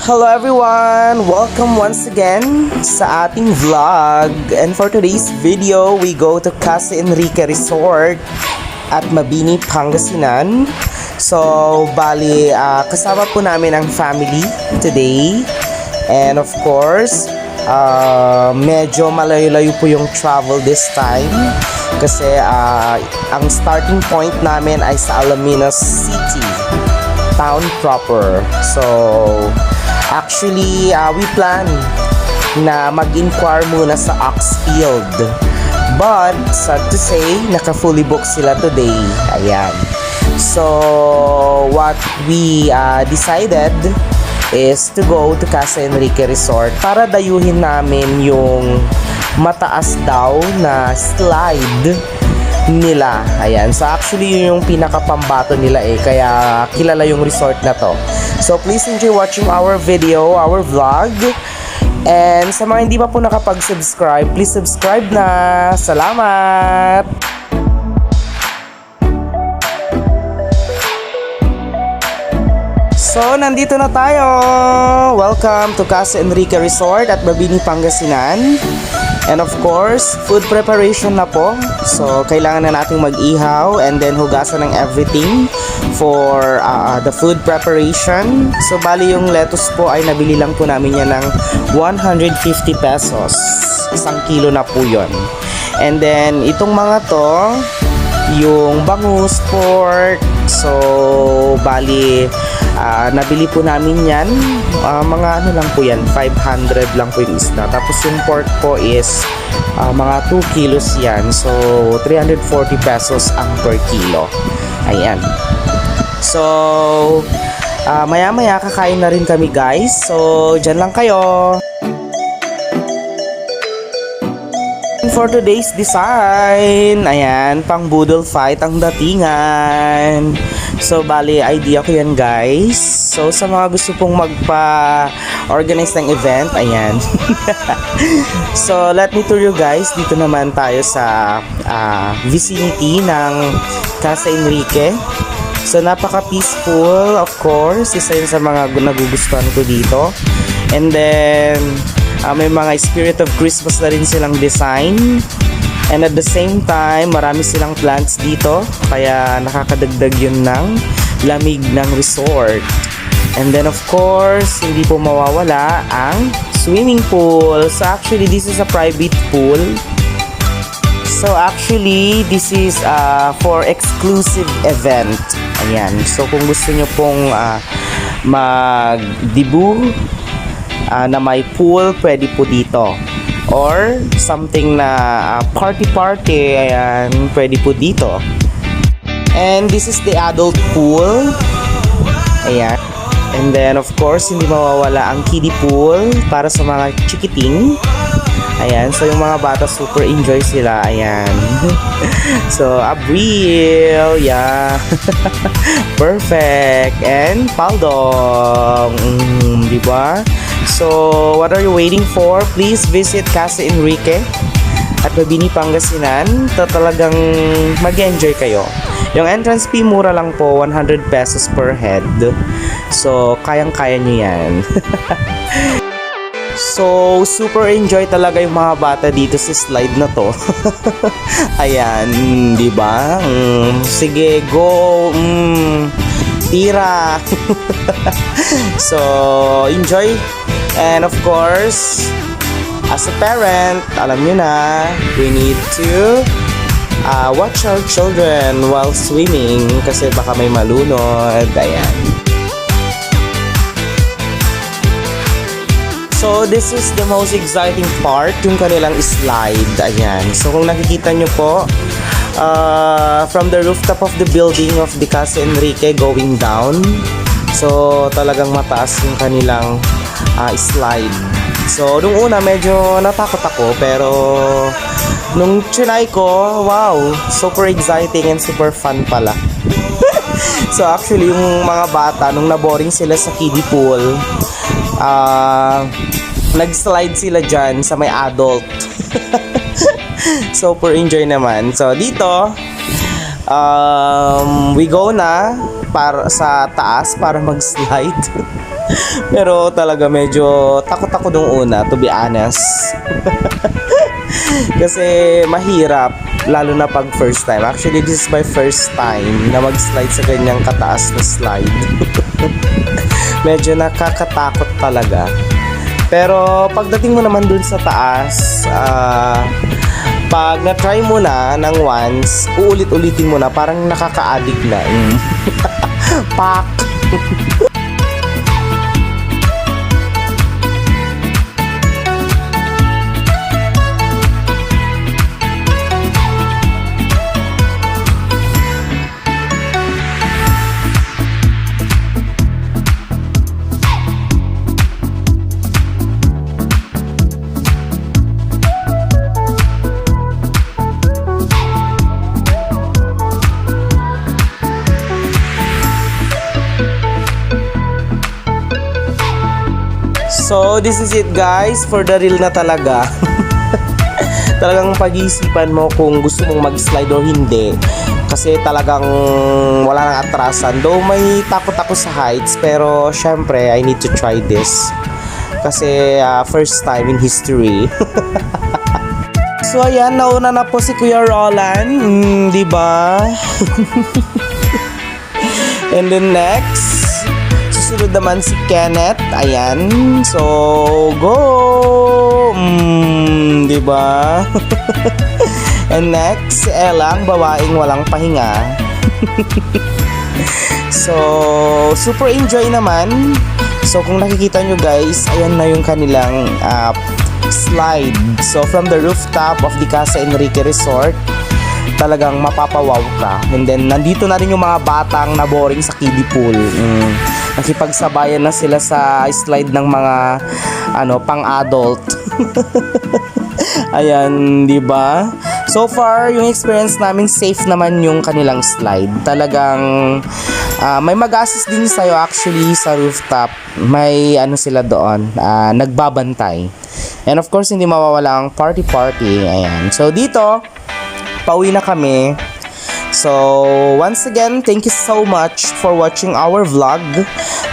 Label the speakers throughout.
Speaker 1: Hello everyone! Welcome once again sa ating vlog. And for today's video, we go to Casa Enrique Resort at Mabini, Pangasinan. So, bali, kasama po namin ang family today. And of course, medyo malayo-layo po yung travel this time. Kasi ang starting point namin ay sa Alaminos City, town proper. So, actually, we plan na mag-inquire muna sa Oxfield. But, sad to say, naka-fully booked sila today. Ayan. So, what we decided is to go to Casa Enrique Resort para dayuhin namin yung mataas daw na slide nila. Ayan. So actually yun yung pinakapambato nila kaya kilala yung resort na to. So please enjoy watching our video, our vlog. And sa mga hindi pa po nakapag-subscribe, please subscribe na. Salamat! So, nandito na tayo! Welcome to Casa Enrique Resort at Mabini, Pangasinan. And of course, food preparation na po. So, kailangan na nating mag-ihaw and then hugasan ng everything for the food preparation. So, bali yung lettuce po ay nabili lang po namin yan ng 150 pesos. 1 kilo na po yun. And then, itong mga to, yung bangus, pork. So, bali, nabili po namin yan. Mga ano lang po yan, 500 lang po yung isda. Tapos yung pork po is mga 2 kilos yan. So, 340 pesos ang per kilo. Ayan. So, maya-maya kakain na rin kami guys. So, dyan lang kayo. For today's design, ayan, pang boodle fight ang datingan. So, bali, idea ko yan, guys. So, sa mga gusto pong magpa-organize ng event, ayan. So, let me tour you guys. Dito naman tayo sa vicinity ng Casa Enrique. So, napaka-peaceful, of course. Isa yun sa mga nagugustuhan ko dito. And then, may mga spirit of Christmas na rin silang design. And at the same time, marami silang plants dito. Kaya nakakadagdag yun ng lamig ng resort. And then of course, hindi po mawawala ang swimming pool. So actually, this is a private pool. So actually, this is for exclusive event. Ayan. So kung gusto nyo pong mag-debut na may pool, pwede po dito. Or something na party, ayan, pwede po dito. And this is the adult pool. Ayan. And then of course, hindi mawawala ang kiddie pool para sa mga chikiting. Ayan, so yung mga bata super enjoy sila. Ayan. So, Abril, yeah. Perfect. And Paldong. Diba? So, what are you waiting for? Please visit Casa Enrique at Mabini, Pangasinan. Talagang mag-enjoy kayo. Yung entrance fee, mura lang po, 100 pesos per head. So, kayang-kaya nyo yan. So, super enjoy talaga yung mga bata dito sa slide na to. Ayan, di ba? Sige, go! Tira! So, enjoy! And of course, as a parent, alam nyo na, we need to watch our children while swimming kasi baka may malunod. Ayan. So, this is the most exciting part, yung kanilang slide. Ayan. So, kung nakikita nyo po, from the rooftop of the building of the Casa Enrique going down, so, talagang mataas yung kanilang slide. So, nung una, medyo natakot ako, pero nung trinay ko, wow, super exciting and super fun pala. So, actually, yung mga bata, nung naboring sila sa kiddie pool, nag-slide sila dyan sa may adult. Super enjoy naman. So, dito, we go na para sa taas para mag-slide. Pero talaga medyo takot ako nung una, to be honest. Kasi mahirap, lalo na pag first time. Actually, this is my first time na mag-slide sa ganyang kataas na slide. Medyo nakakatakot talaga. Pero pagdating mo naman dun sa taas, pag na-try mo na ng once, uulit-ulitin mo na, parang nakaka-addict na. Pak! So, this is it guys, for the real na talaga. Talagang pag-iisipan mo kung gusto mong mag-slide o hindi. Kasi talagang wala nang atrasan. Though may takot ako sa heights, pero syempre, I need to try this. Kasi first time in history. So, ayan, nauna na po si Kuya Roland. Di ba? And then next, susunod naman si Kenneth. Ayan. So, go! Di ba? And next, si Elang, babaeng walang pahinga. So, super enjoy naman. So, kung nakikita nyo guys, ayan na yung kanilang slide. So, from the rooftop of the Casa Enrique Resort, talagang mapapawaw ka. And then, nandito na rin yung mga batang na boring sa kiddie pool. Nakipagsabayan na sila sa slide ng mga pang-adult. Ayan, di ba? So far, yung experience namin, safe naman yung kanilang slide. Talagang may mag-assist din sa'yo actually sa rooftop. May sila doon, nagbabantay. And of course, hindi mawawala ang party-party. Ayan. So dito, pauwi na kami. So, once again, thank you so much for watching our vlog.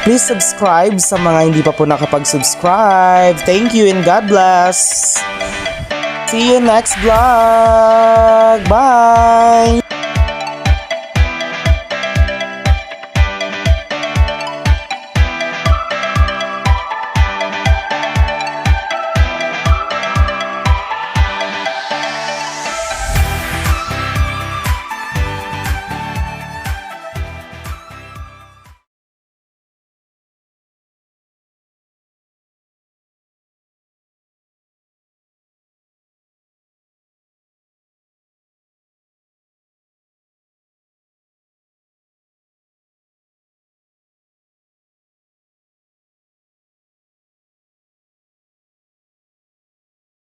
Speaker 1: Please subscribe sa mga hindi pa po nakapag-subscribe. Thank you and God bless. See you next vlog. Bye!